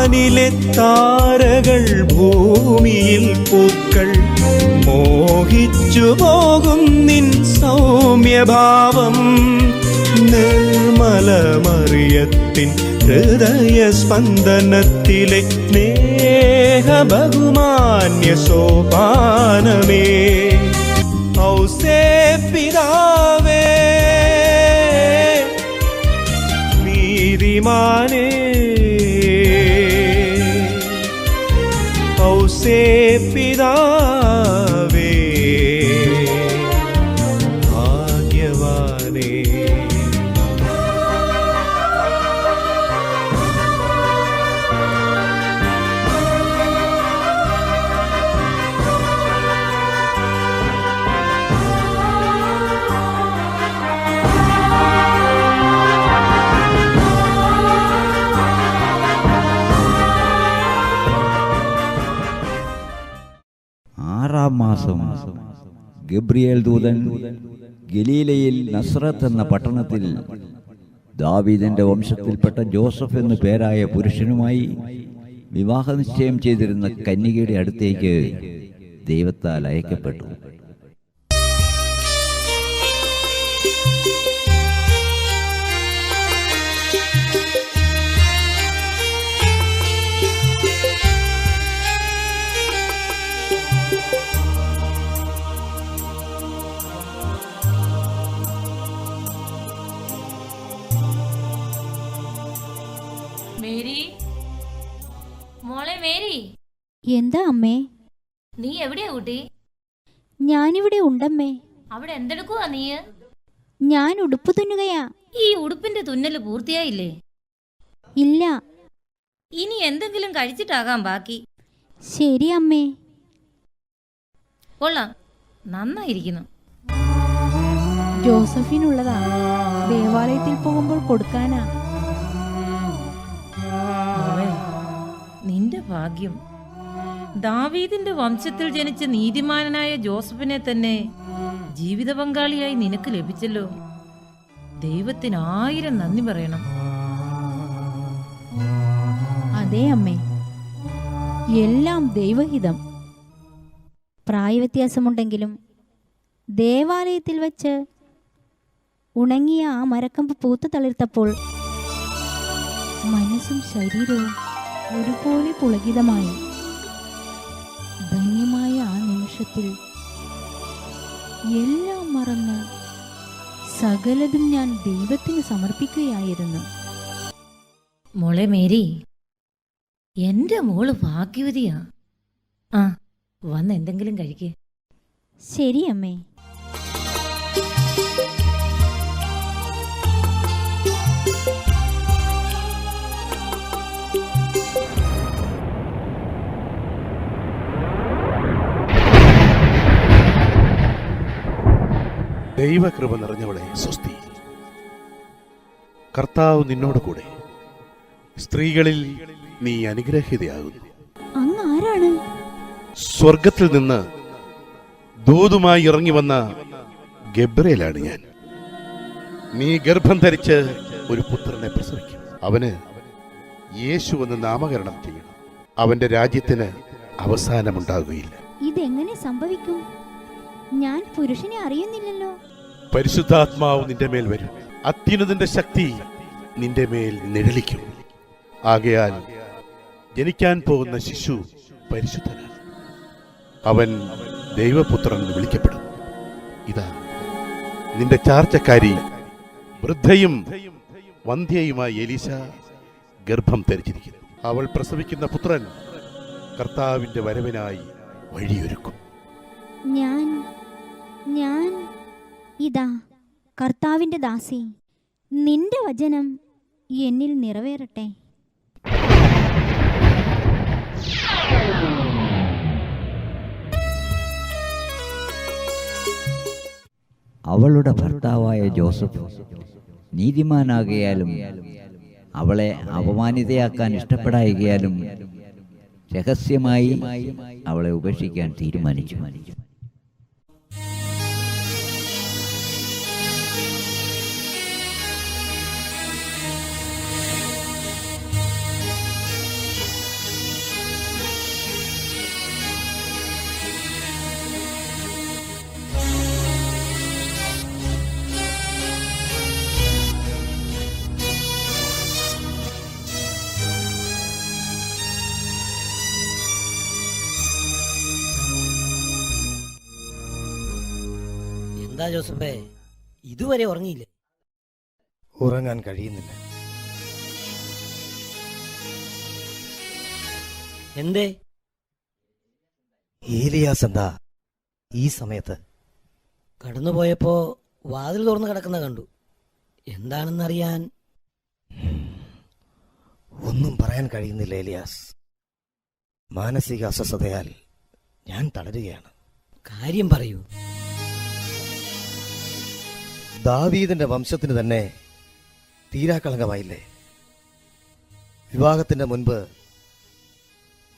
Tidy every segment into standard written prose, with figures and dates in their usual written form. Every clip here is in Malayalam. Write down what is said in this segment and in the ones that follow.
വാനിലെ താരകൾ ഭൂമിയിൽ പൂക്കൾ മോഹിച്ചു പോകും നിൻ സൗമ്യഭാവം. നിർമ്മലമറിയത്തിൻ ഹൃദയ സ്പന്ദനത്തിലെ സ്നേഹ ബഹുമാന്യ സോപാനമേ. ഔസേ പിതാവേ നീതിമാനേ, ഔസേ പിതാവേ ഭാഗ്യവാനേ. ആറാം മാസം ഗബ്രിയേൽ ദൂതൻ ഗലീലയിൽ നസ്രത്ത് എന്ന പട്ടണത്തിൽ ദാവീദിന്റെ വംശത്തിൽപ്പെട്ട ജോസഫ് എന്നു പേരായ പുരുഷനുമായി വിവാഹനിശ്ചയം ചെയ്തിരുന്ന കന്യകയുടെ അടുത്തേക്ക് ദൈവത്താൽ അയക്കപ്പെട്ടു. മേരി, മോളെ മേരി. എന്താ അമ്മേ? നീ എവിടെയാ കുട്ടി? ഞാനിവിടെ ഉണ്ടമ്മേ. അവിടെ എന്തെടുക്കുവാ നീ? ഞാൻ ഉടുപ്പ് തുന്നുകയാ. ഈ ഉടുപ്പിന്റെ തുന്നല് പൂർത്തിയായില്ലേ? ഇല്ല. ഇനി എന്തെങ്കിലും കഴിച്ചിട്ടാകാം ബാക്കി. ശരി അമ്മേ. കൊള്ളാം, നന്നായിരിക്കുന്നു. ജോസഫിനുള്ളതാ, ദേവാലയത്തിൽ പോകുമ്പോൾ കൊടുക്കാനാ. നിന്റെ ഭാഗ്യം. ദാവീദിന്റെ വംശത്തിൽ ജനിച്ച നീതിമാനായ ജോസഫിനെ തന്നെ ജീവിത പങ്കാളിയായി നിനക്ക് ലഭിച്ചല്ലോ. ദൈവത്തിന് 1000 നന്ദി പറയണം. അതെ അമ്മേ, എല്ലാം ദൈവഹിതം. പ്രായവ്യത്യാസമുണ്ടെങ്കിലും ദേവാലയത്തിൽ വച്ച് ഉണങ്ങിയ ആ മരക്കമ്പ് പൂത്തു തളിർത്തപ്പോൾ മനസ്സും ശരീരവും ഒരുപോലെ പുളകിതമായി. ധന്യമായ ആ നിമിഷത്തിൽ എല്ലാം മറന്ന് സകലതും ഞാൻ ദൈവത്തിന് സമർപ്പിക്കുകയായിരുന്നു. മോളെ മേരി, എന്റെ മോള് ഭാഗ്യവതിയാ. ആ, വന്ന് എന്തെങ്കിലും കഴിക്കേ. ശരി അമ്മേ. ദൈവകൃപ നിറഞ്ഞവളെ സ്വസ്തി. കർത്താവ് നിന്നോട് കൂടെ. സ്ത്രീകളിൽ നീ അനുഗ്രഹീതയാകുന്നു. അങ്ങ് ആരാണ്? സ്വർഗത്തിൽ നിന്ന് ദൂതുമായി ഇറങ്ങി വന്ന ഗബ്രിയേലാണ് ഞാൻ. നീ ഗർഭം ധരിച്ച് ഒരു പുത്രനെ പ്രസവിക്കും. അവന് യേശു എന്ന് നാമകരണം ചെയ്യണം. അവന്റെ രാജ്യത്തിന് അവസാനമുണ്ടാകുകയില്ല. ഇതെങ്ങനെ സംഭവിക്കും? ഞാൻ പുരുഷനെ അറിയുന്നില്ലല്ലോ. പരിശുദ്ധാത്മാവ് നിന്റെ മേൽ വരും. അത്യുന്നതന്റെ ശക്തി നിന്റെ മേൽ നിഴലിക്കും. ആകയാൽ ജനിക്കാൻ പോകുന്ന ശിശു പരിശുദ്ധനാണ്. അവൻ ദൈവപുത്രൻ എന്ന് വിളിക്കപ്പെടും. ഇതാ നിന്റെ ചാർച്ചക്കാരി വൃദ്ധയും വന്ധ്യയുമായി എലീശ ഗർഭം ധരിച്ചിരിക്കുന്നു. അവൾ പ്രസവിക്കുന്ന പുത്രൻ കർത്താവിന്റെ വരവിനായി വഴിയൊരുക്കും. ഞാൻ ഇതാ കർത്താവിന്റെ ദാസി. നിന്റെ വചനം എന്നിൽ നിറവേറട്ടെ. അവളുടെ ഭർത്താവായ ജോസഫ് നീതിമാനാകയാലും അവളെ അപമാനിതയാക്കാൻ ഇഷ്ടപ്പെടായികയാലും രഹസ്യമായി അവളെ ഉപേക്ഷിക്കാൻ തീരുമാനിച്ചു. എന്താ ജോസഫേ, ഇതുവരെ ഉറങ്ങിയില്ലേ? ഉറങ്ങാൻ കഴിയുന്നില്ല. എന്തേ? ഏലിയാസ് എന്താ ഈ സമയത്ത്? കടന്നുപോയപ്പോ വാതിൽ തുറന്നു കിടക്കുന്ന കണ്ടു. എന്താണെന്നറിയാൻ. ഒന്നും പറയാൻ കഴിയുന്നില്ല ഏലിയാസ്. മാനസിക അസ്വസ്ഥതയാൽ ഞാൻ തളരുകയാണ്. കാര്യം പറയൂ. ദാവീദിന്റെ വംശത്തിന് തന്നെ തീരാക്കളങ്കമായില്ലേ? വിവാഹത്തിന്റെ മുൻപ്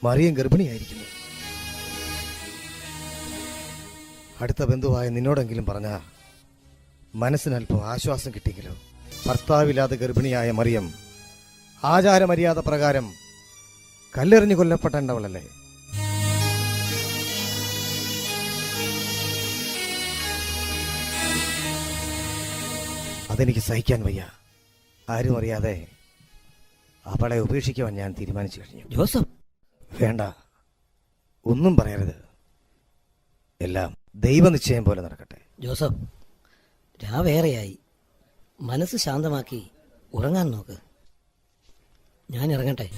മറിയം ഗർഭിണിയായിരിക്കുന്നു. അടുത്ത ബന്ധുവായ നിന്നോടെങ്കിലും പറഞ്ഞ മനസ്സിനല്പം ആശ്വാസം കിട്ടിയെങ്കിലോ. ഭർത്താവില്ലാതെ ഗർഭിണിയായ മറിയം ആചാരമര്യാദ പ്രകാരം കല്ലെറിഞ്ഞു കൊല്ലപ്പെടേണ്ടവളല്ലേ? അതെനിക്ക് സഹിക്കാൻ വയ്യ. ആരും അറിയാതെ അവളെ ഉപേക്ഷിക്കുവാൻ ഞാൻ തീരുമാനിച്ചു കഴിഞ്ഞു. ജോസഫ്, വേണ്ട, ഒന്നും പറയരുത്. എല്ലാം ദൈവനിശ്ചയം പോലെ നടക്കട്ടെ. ജോസഫ്, രാവേറെയായി. മനസ്സ് ശാന്തമാക്കി ഉറങ്ങാൻ നോക്ക്. ഞാൻ ഇറങ്ങട്ടെ.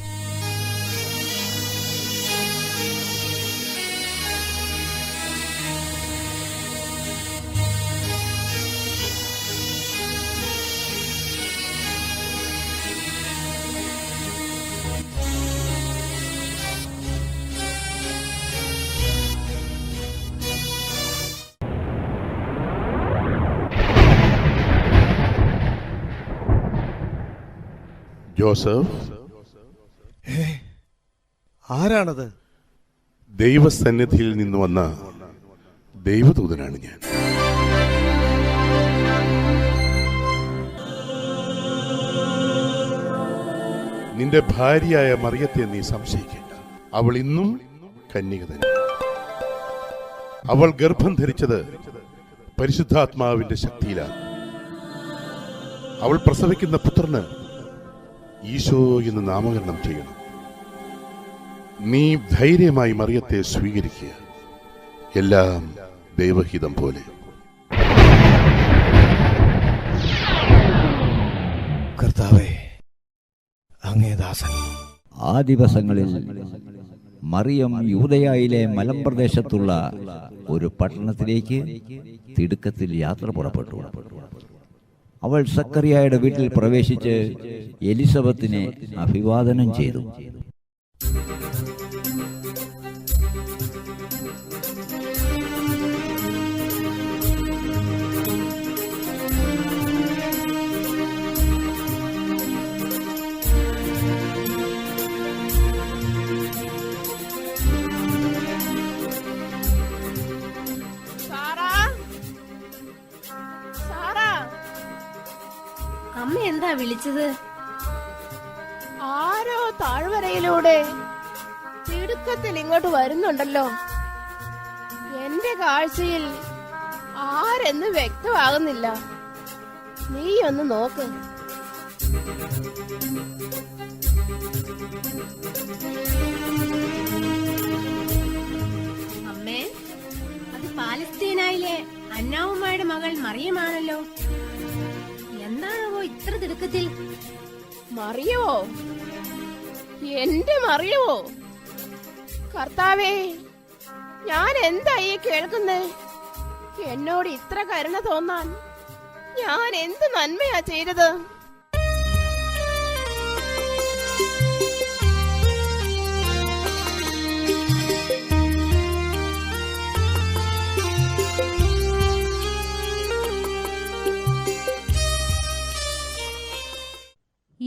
ജോസഫ്, ആരാണത്? ദൈവസന്നിധിയിൽ നിന്ന് വന്ന ദൈവദൂതനാണ് ഞാൻ. നിന്റെ ഭാര്യയായ മറിയത്തെ നീ സംശയിക്കേണ്ട. അവൾ ഇന്നും കന്യക തന്നെ. അവൾ ഗർഭം ധരിച്ചത് പരിശുദ്ധാത്മാവിന്റെ ശക്തിയിലാണ്. അവൾ പ്രസവിക്കുന്ന പുത്രന് ഈശോ എന്ന് നാമകരണം ചെയ്യണം. നീ ധൈര്യമായി മറിയത്തെ സ്വീകരിക്കുക. എല്ലാം ദൈവഹിതം പോലെ. കർത്താവേ, അങ്ങേ ദാസൻ. ആ ദിവസങ്ങളിൽ മറിയം യൂദയായിലെ മലമ്പ്രദേശത്തുള്ള ഒരു പട്ടണത്തിലേക്ക് തിടുക്കത്തിൽ യാത്ര പുറപ്പെട്ടു. അവൾ സക്കറിയായുടെ വീട്ടിൽ പ്രവേശിച്ച് എലിസബത്തിനെ അഭിവാദനം ചെയ്തു. അമ്മ എന്താ വിളിച്ചത്? ആരോ താഴ്വരയിലൂടെ തിടുക്കത്തിൽ ഇങ്ങോട്ട് വരുന്നുണ്ടല്ലോ. എന്റെ കാഴ്ചയിൽ ആരെന്ന് വ്യക്തമാകുന്നില്ല. നീ ഒന്ന് നോക്ക്. അമ്മേ, അത് പാലസ്തീനായിലെ അന്നാവുമ്മയുടെ മകൾ മറിയമാണല്ലോ. എന്താണോ ഇത്ര തിടുക്കത്തിൽ? മറിയമോ? എന്റെ മറിയമോ? കർത്താവേ, ഞാൻ എന്താ ഈ കേൾക്കുന്നേ? എന്നോട് ഇത്ര കരുണ തോന്നാൻ ഞാൻ എന്ത് നന്മയാ ചെയ്തത്?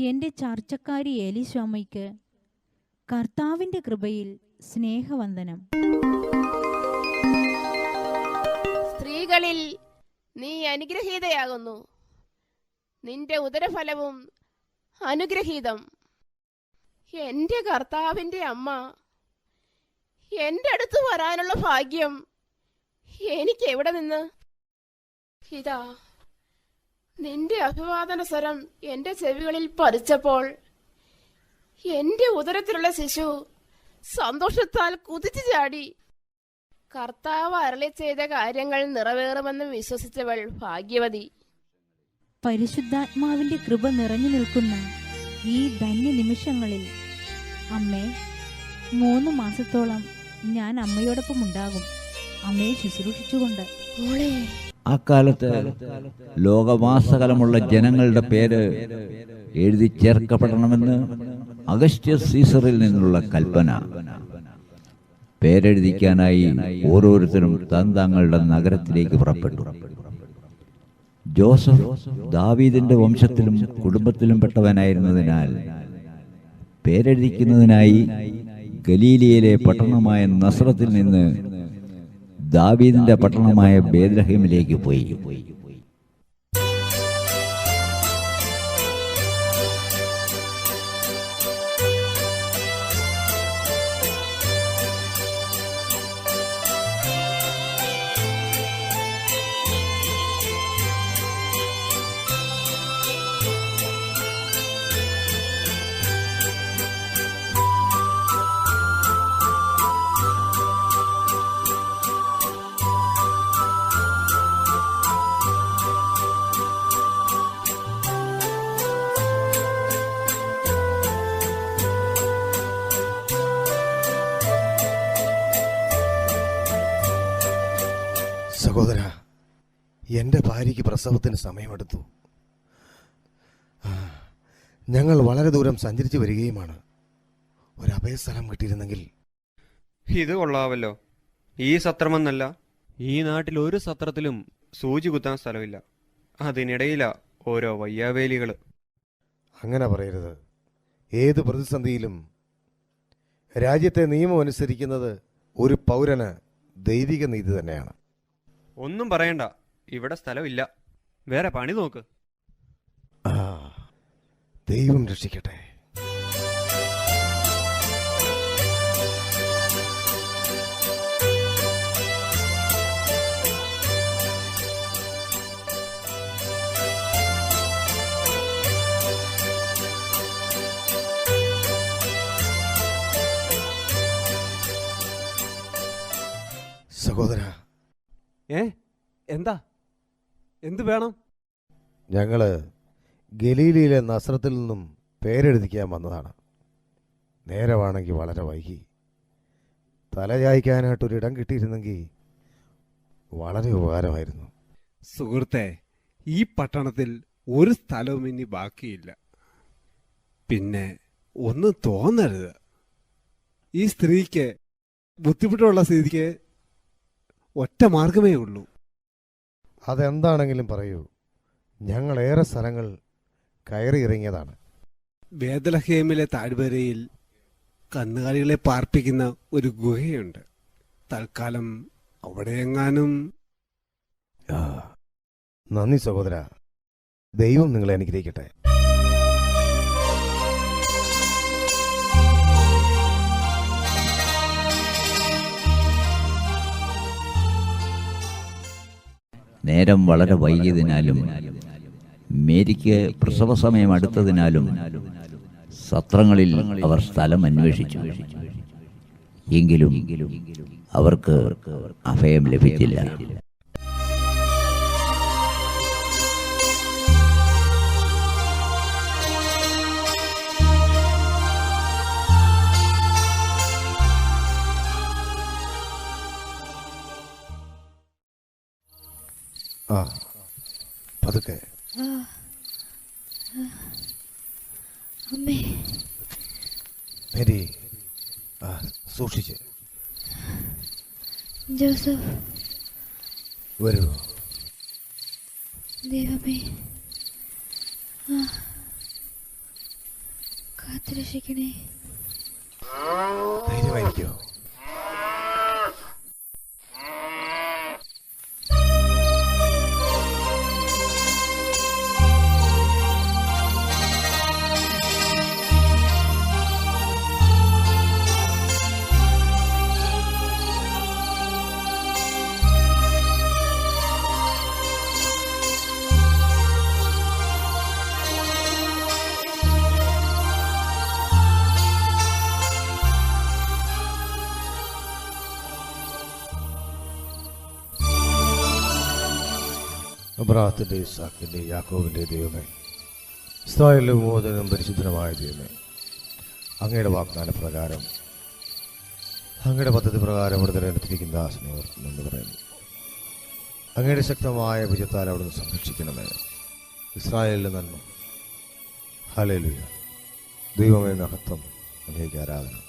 എൻ്റെ ചർച്ചക്കാരി ഏലിശാമയ്ക്ക് കർത്താവിൻ്റെ കൃപയിൽ സ്നേഹവന്ദനം. സ്ത്രീകളിൽ നീ അനുഗ്രഹീതയാകുന്നു. നിന്റെ ഉദരഫലവും അനുഗ്രഹീതം. എന്റെ കർത്താവിന്റെ അമ്മ, എന്റെ അടുത്ത് വരാനുള്ള ഭാഗ്യം എനിക്ക് എവിടെ നിന്ന്? ഇതാ നിന്റെ അഭിവാദന സ്വരം എന്റെ ചെവികളിൽ പതിച്ചപ്പോൾ എന്റെ ഉദരത്തിലുള്ള ശിശു സന്തോഷത്താൽ കുതിച്ചു ചാടി. കർത്താവ് അരുളി ചെയ്ത കാര്യങ്ങൾ നിറവേറുമെന്ന് വിശ്വസിച്ചവൾ ഭാഗ്യവതി. പരിശുദ്ധാത്മാവിന്റെ കൃപ നിറഞ്ഞു നിൽക്കുന്ന ഈ ധന്യ നിമിഷങ്ങളിൽ അമ്മേ, 3 മാസത്തോളം ഞാൻ അമ്മയോടൊപ്പം ഉണ്ടാകും, അമ്മയെ ശുശ്രൂഷിച്ചുകൊണ്ട്. അക്കാലത്ത് ലോകമാസകലമുള്ള ജനങ്ങളുടെ പേര് എഴുതി ചേർക്കപ്പെടണമെന്ന് അഗസ്റ്റ്യസ് സീസറിൽ നിന്നുള്ള കൽപ്പന. പേരെഴുതിക്കാനായി ഓരോരുത്തരും തങ്ങളുടെ നഗരത്തിലേക്ക് പുറപ്പെട്ടു. ജോസഫ് ദാവീദിന്റെ വംശത്തിലും കുടുംബത്തിലും പെട്ടവനായിരുന്നതിനാൽ പേരെഴുതിക്കുന്നതിനായി ഗലീലിയയിലെ പട്ടണമായ നസ്രത്തിൽ നിന്ന് ദാവീദിന്റെ പട്ടണമായ ബേത്ലഹേമിലേക്ക് പോയി. സഹോദര, എൻ്റെ ഭാര്യയ്ക്ക് പ്രസവത്തിന് സമയമെടുത്തു. ഞങ്ങൾ വളരെ ദൂരം സഞ്ചരിച്ചു വരികയുമാണ്. ഒരു അഭയസ്ഥലം കിട്ടിയിരുന്നെങ്കിൽ. ഇത് കൊള്ളാവല്ലോ. ഈ സത്രമെന്നല്ല, ഈ നാട്ടിൽ ഒരു സത്രത്തിലും സൂചി കുത്താൻ സ്ഥലമില്ല. അതിനിടയിലാ ഓരോ വയ്യാവേലികൾ. അങ്ങനെ പറയരുത്. ഏത് പ്രതിസന്ധിയിലും രാജ്യത്തെ നിയമം അനുസരിക്കുന്നത് ഒരു പൗരന് ദൈവിക നീതി തന്നെയാണ്. ഒന്നും പറയണ്ട, ഇവിടെ സ്ഥലമില്ല. വേറെ പണി നോക്ക്. ദൈവം രക്ഷിക്കട്ടെ. സഹോദര, എന്താ? എന്ത് വേണം? ഞങ്ങള് ഗലീലിയിലെ നസ്രത്തിൽ നിന്നും പേരെഴുതിക്കാൻ വന്നതാണ്. നേരമാണെങ്കിൽ വളരെ വൈകി. തലചായ്ക്കാനായിട്ടൊരിടം കിട്ടിയിരുന്നെങ്കിൽ വളരെ ഉപകാരമായിരുന്നു. സുഹൃത്തെ, ഈ പട്ടണത്തിൽ ഒരു സ്ഥലവും ഇനി ബാക്കിയില്ല. പിന്നെ ഒന്നും തോന്നരുത്. ഈ സ്ത്രീക്ക് ബുദ്ധിമുട്ടുള്ള സ്ഥിതിക്ക് ഒറ്റ മാർഗമേ ഉള്ളൂ. അതെന്താണെങ്കിലും പറയൂ. ഞങ്ങൾ ഏറെ സ്ഥലങ്ങൾ കയറി ഇറങ്ങിയതാണ്. ബേത്ലഹേമിലെ താഴ്വരയിൽ കന്നുകാലികളെ പാർപ്പിക്കുന്ന ഒരു ഗുഹയുണ്ട്. തൽക്കാലം അവിടെയെങ്ങാനും. നന്ദി സഹോദര. ദൈവം നിങ്ങളെ അനുഗ്രഹിക്കട്ടെ. നേരം വളരെ വൈകിയതിനാലും മേരിക്ക് പ്രസവ സമയം അടുത്തതിനാലും സത്രങ്ങളിൽ അവർ സ്ഥലം അന്വേഷിച്ചു. എങ്കിലും അവർക്ക് അഭയം ലഭിച്ചില്ല. പതുക്കെ. മേരി, സൂക്ഷിച്ച്. ജോസഫ്, വരൂ. ദൈവമേ, കാത്തുരക്ഷിക്കണേ. ധൈര്യമായിരിക്കോ. അബ്രാഹത്തിന്റെ ഇസാക്കിന്റെ യാക്കോബിന്റെ ദൈവമേ, ഇസ്രായേലിന്റെ വിമോചനം പരിശുദ്ധമായ ദൈവമേ, അങ്ങയുടെ വാഗ്ദാന പ്രകാരം അങ്ങയുടെ പദ്ധതി പ്രകാരം അവിടെ തിരഞ്ഞെടുത്തിരിക്കുന്ന ദാസനെ എന്ന് പറയുന്നു. അങ്ങയുടെ ശക്തമായ വിജയത്താൽ അവിടുന്ന് സംരക്ഷിക്കണമേ. ഇസ്രായേലിന്റെ നന്മ. ഹല്ലേലൂയ. ദൈവമേ മഹത്വം, അങ്ങേക്ക് ആരാധന.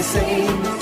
the same.